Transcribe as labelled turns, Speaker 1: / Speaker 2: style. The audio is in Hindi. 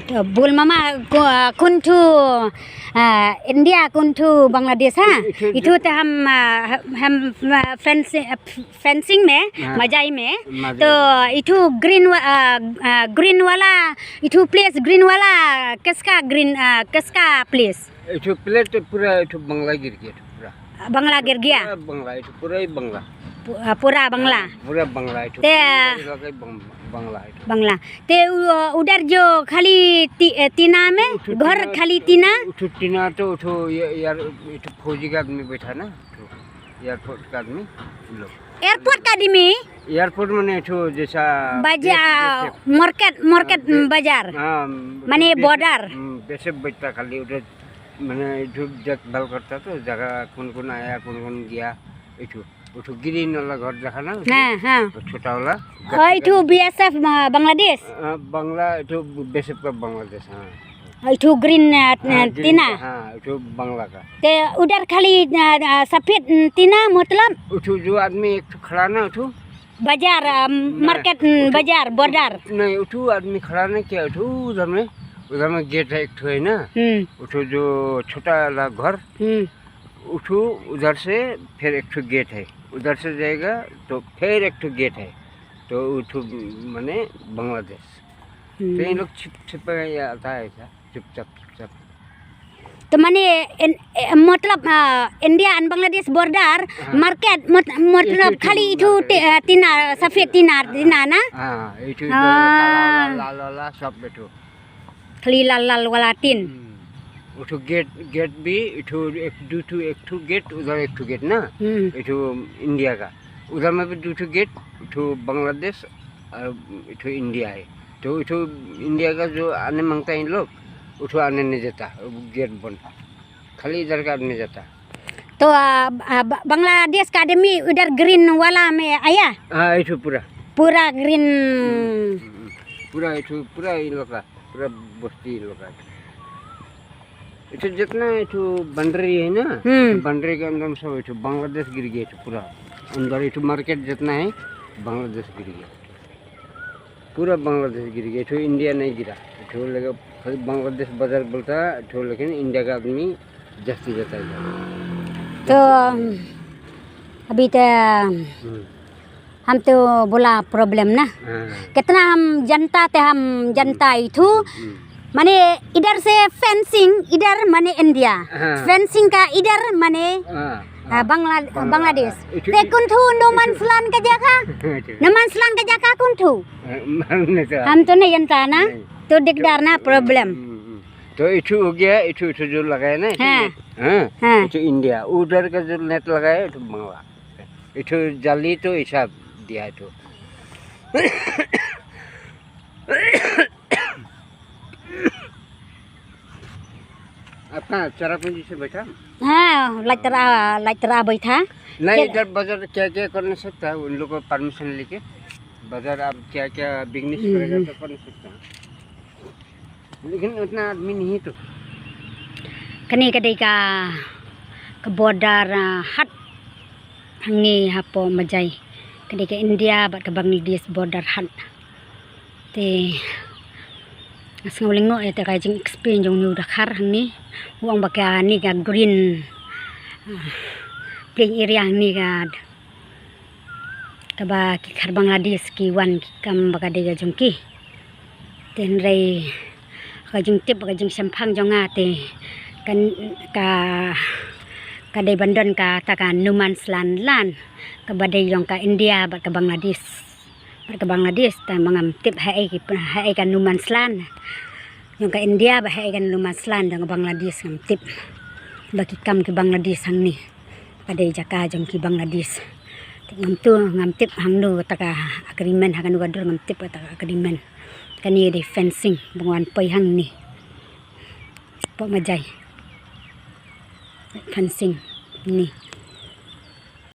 Speaker 1: तो बोल मामा कौन टू इंडिया कौन टू बांग्लादेश हाँ इधर तो हम फेंसिंग में मजाई में तो इधर ग्रीन वाला इधर प्लेस ग्रीन वाला किसका प्लेस
Speaker 2: इधर प्लेस पूरा इधर बंगला गिर गया पूरा
Speaker 1: बंगला गिर गया
Speaker 2: बंगला इधर पूरा ही बंगला
Speaker 1: पूरा बंगला
Speaker 2: ते
Speaker 1: बंगला ते उधर जो खाली तीना में घर खाली तीना
Speaker 2: टीना तो उठो यार इधर फौजी का आदमी बैठा ना एयरपोर्ट का आदमी एयरपोर्ट में इधर जैसा
Speaker 1: बाजार मार्केट बाजार माने बॉर्डर
Speaker 2: वैसे बैठता खाली उधर मैंने इधर देखभाल करता तो जगह कौन आया कौन गया इधर उठो ग्रीन वाला घर देखा ना
Speaker 1: हाँ
Speaker 2: छोटा वाला
Speaker 1: इधर बीएसएफ बांग्लादेश
Speaker 2: बांग्ला इधर बीएसएफ का बांग्लादेश हाँ
Speaker 1: इधर ग्रीन तीना
Speaker 2: हाँ इधर बांग्ला का
Speaker 1: ते उधर खाली सफेद तीना मतलब
Speaker 2: उठो जो आदमी एक खड़ा ना उठो
Speaker 1: बाजार मार्केट बाजार बॉर्डर
Speaker 2: नहीं उठो आदमी खड़ा नहीं क्या उठो उधर में गेट है एक ठो है ना उठो जो छोटा वाला घर उठो उधर से फिर एक ठो गेट है उधर से जाएगा तो फिर एक ठो गेट है तो उठो माने बांग्लादेश तो इन लोग छिप आता है ऐसा चुपचाप
Speaker 1: तो माने मतलब India and Bangladesh border market मतलब खाली इधर तीना सफेद तीना ना
Speaker 2: हाँ इधर लाल सब बैठो
Speaker 1: खाली लाल वाला तीन
Speaker 2: उठो गेट भी इठो एक ठो गेट उधर एक ठो गेट ना इठो इंडिया का उधर में भी दो ठो गेट इठो बांग्लादेश और इठो इंडिया है तो इठो इंडिया का जो आने मांगता है इन लोग उठो आने नहीं जाता गेट बंद खाली इधर का आने जाता
Speaker 1: तो बांग्लादेश का आदमी उधर ग्रीन वाला में आया
Speaker 2: हाँ इठो
Speaker 1: पूरा ग्रीन
Speaker 2: पूरा इठो पूरा इन लोग का पूरा बस्ती इन लोग का इधर जितना इधर बंडरी है ना बंडरी के अंदर सब इधर बांग्लादेश गिर गया इधर पूरा अंदर इधर मार्केट जितना है बांग्लादेश गिर गया पूरा बांग्लादेश गिर गया इधर इंडिया नहीं गिरा इधर लगा खाली बांग्लादेश बाजार बोलता इधर लेकिन इंडिया का आदमी जास्ती जाता है
Speaker 1: तो अभी तो हम तो बोला प्रॉब्लम ना कितना हम जनता इधर माने इधर से फेंसिंग इधर माने इंडिया फेंसिंग का इधर माने बांग्लादेश ते कुंठू नोमांस लैंड का जगह कुंठू हम तो नहीं जानता ना तो दिक्कत ना प्रॉब्लम
Speaker 2: तो इठू हो गया इठू जो लगाया ना हाँ इठू इंडिया उधर का जो नेट लगाया इठू बांग्ला इठू जाली तो हिसाब दिया इठू अपना चरापूंजी से बैठा
Speaker 1: हाँ लाइटरा बैठा
Speaker 2: नहीं इधर बाजार क्या करने सकता है उन लोगों को परमिशन लेके बाजार आप क्या बिजनेस करेगा तो कर सकता है लेकिन उतना आदमी नहीं तो
Speaker 1: कने कदे का बॉर्डर हट हंगे हापो मजाई कदे का इंडिया बट का बांग्लादेश बॉर्डर हट ते Asal lengok ya terkait jeng explain jeng ni udah kar ni uang bagai ni kan green playing area ni kan kaba kar Bangladesh ki wan kam bagai dega jeng ki ten ray ka jeng tip bagai jeng sampang jeng ate kan ka dai bandon ka ta kan numan lan ka badai jeng ka India bat ka Bangladesh ta mangam tip hai kan numan lan yung ka India ba hai kan lumaslan dang Bangladesh ngam tip bagi kam ke Bangladesh hang ni pada jaka jong ki Bangladesh ngam tip hang nu taka agreement hakan nu gadur ngam tip taka agreement kani de fencing bangwan pai hang ni po majai fencing ni